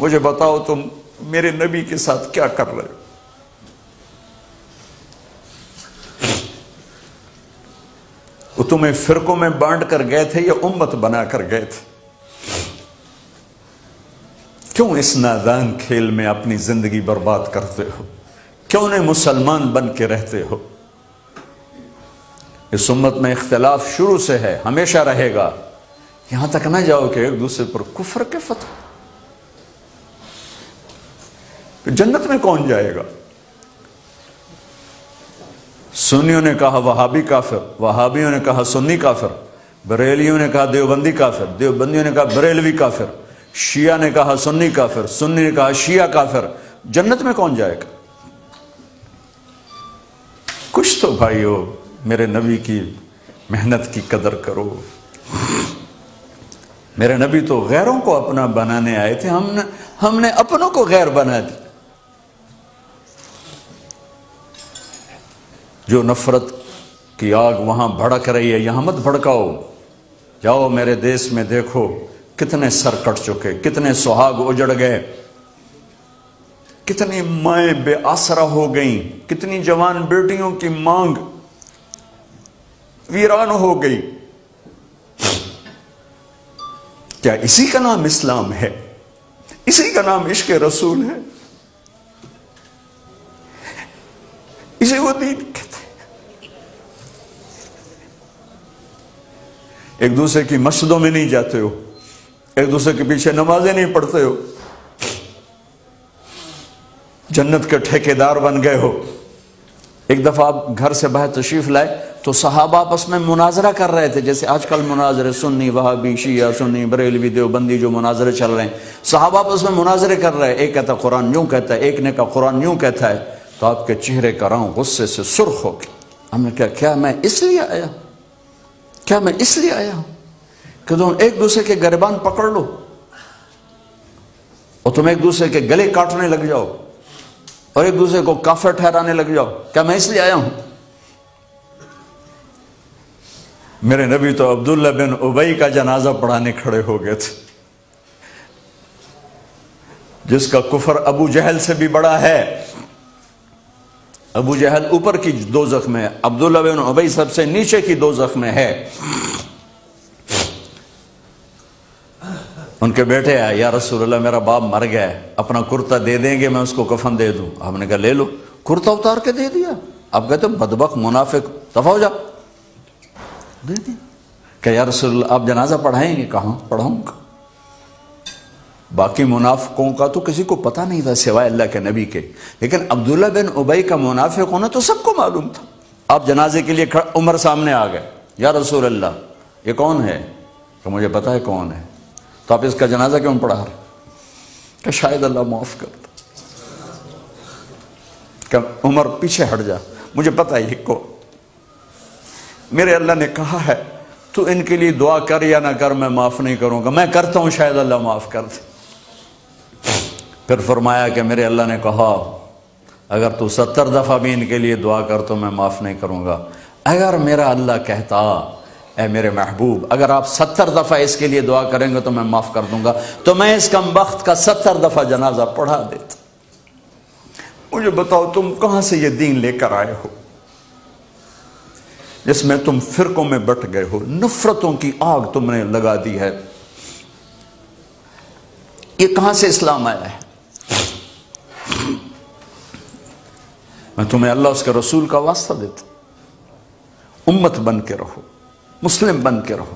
مجھے بتاؤ تم میرے نبی کے ساتھ کیا کر رہے ہو؟ وہ تمہیں فرقوں میں بانٹ کر گئے تھے یا امت بنا کر گئے تھے؟ کیوں اس نادان کھیل میں اپنی زندگی برباد کرتے ہو؟ کیوں نہیں مسلمان بن کے رہتے ہو؟ اس امت میں اختلاف شروع سے ہے، ہمیشہ رہے گا، یہاں تک نہ جاؤ کہ ایک دوسرے پر کفر کے فتوے۔ جنت میں کون جائے گا؟ سنیوں نے کہا وہابی کافر، وہابیوں نے کہا سنی کافر، بریلیوں نے کہا دیوبندی کافر، دیوبندیوں نے کہا بریلوی کافر، شیعہ نے کہا سنی کافر، سنی نے کہا شیعہ کافر۔ جنت میں کون جائے گا؟ کچھ تو بھائیو میرے نبی کی محنت کی قدر کرو۔ میرے نبی تو غیروں کو اپنا بنانے آئے تھے، ہم نے اپنوں کو غیر بنا دی۔ جو نفرت کی آگ وہاں بھڑک رہی ہے، یہاں مت بھڑکاؤ۔ جاؤ میرے دیس میں دیکھو کتنے سر کٹ چکے، کتنے سہاگ اجڑ گئے، کتنی مائیں بے آسرا ہو گئیں، کتنی جوان بیٹیوں کی مانگ ویران ہو گئی۔ کیا اسی کا نام اسلام ہے؟ اسی کا نام عشق رسول ہے؟ اسے وہ دین کہتے ہیں؟ ایک دوسرے کی مسجدوں میں نہیں جاتے ہو، ایک دوسرے کے پیچھے نمازیں نہیں پڑھتے ہو، جنت کے ٹھیکیدار بن گئے ہو۔ ایک دفعہ آپ گھر سے باہر تشریف لائے تو صحابہ آپس میں مناظرہ کر رہے تھے، جیسے آج کل مناظرے سنی وہابی شیعہ سنی بریلوی دیوبندی جو مناظرے چل رہے ہیں، صحابہ آپس میں مناظرے کر رہے ہیں۔ ایک کہتا ہے قرآن یوں کہتا ہے، ایک نے کہا قرآن یوں کہتا ہے، تو آپ کے چہرے کا رنگ غصے سے سرخ ہو گیا۔ ہم نے کہا کیا میں اس لیے آیا ہوں کہ تم ایک دوسرے کے گریبان پکڑ لو اور تم ایک دوسرے کے گلے کاٹنے لگ جاؤ اور ایک دوسرے کو کافر ٹھہرانے لگ جاؤ؟ کیا میں اس لیے آیا ہوں؟ میرے نبی تو عبداللہ بن ابی کا جنازہ پڑھانے کھڑے ہو گئے تھے، جس کا کفر ابو جہل سے بھی بڑا ہے۔ ابو جہل اوپر کی دوزخ میں، عبداللہ بن ابی سب سے نیچے کی دوزخ میں ہے۔ ان کے بیٹے آئے، یا رسول اللہ میرا باپ مر گیا ہے، اپنا کرتا دے دیں گے میں اس کو کفن دے دوں؟ آپ نے کہا لے لو۔ کرتا اتار کے دے دیا۔ آپ کہتے ہو بدبخت منافق، دفع ہو جا، دے دیا۔ کہ یا رسول اللہ آپ جنازہ پڑھائیں گے؟ کہاں پڑھاؤں گا۔ باقی منافقوں کا تو کسی کو پتہ نہیں تھا سوائے اللہ کے نبی کے، لیکن عبداللہ بن ابی کا منافق ہونا تو سب کو معلوم تھا۔ آپ جنازے کے لیے عمر سامنے آ گئے، یا رسول اللہ یہ کون ہے؟ کہ مجھے پتا ہے کون ہے، تو آپ اس کا جنازہ کیوں پڑھا رہے؟ کہ شاید اللہ معاف کر دے۔ کہ عمر پیچھے ہٹ جا، مجھے پتا ہے یہ کو، میرے اللہ نے کہا ہے تو ان کے لیے دعا کر یا نہ کر، میں معاف نہیں کروں گا، میں کرتا ہوں شاید اللہ معاف کر دے۔ پھر فرمایا کہ میرے اللہ نے کہا اگر تو 70 دفعہ بھی ان کے لیے دعا کر تو میں معاف نہیں کروں گا۔ اگر میرا اللہ کہتا اے میرے محبوب اگر آپ 70 دفعہ اس کے لیے دعا کریں گے تو میں معاف کر دوں گا، تو میں اس کم بخت کا 70 دفعہ جنازہ پڑھا دیتا۔ مجھے بتاؤ تم کہاں سے یہ دین لے کر آئے ہو جس میں تم فرقوں میں بٹ گئے ہو، نفرتوں کی آگ تم نے لگا دی ہے؟ یہ کہاں سے اسلام آیا ہے؟ میں تمہیں اللہ اس کے رسول کا واسطہ دیتا ہوں، امت بن کے رہو، مسلم بن کے رہو،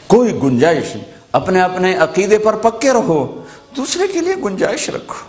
کوئی گنجائش نہیں، اپنے اپنے عقیدے پر پکے رہو، دوسرے کے لیے گنجائش رکھو۔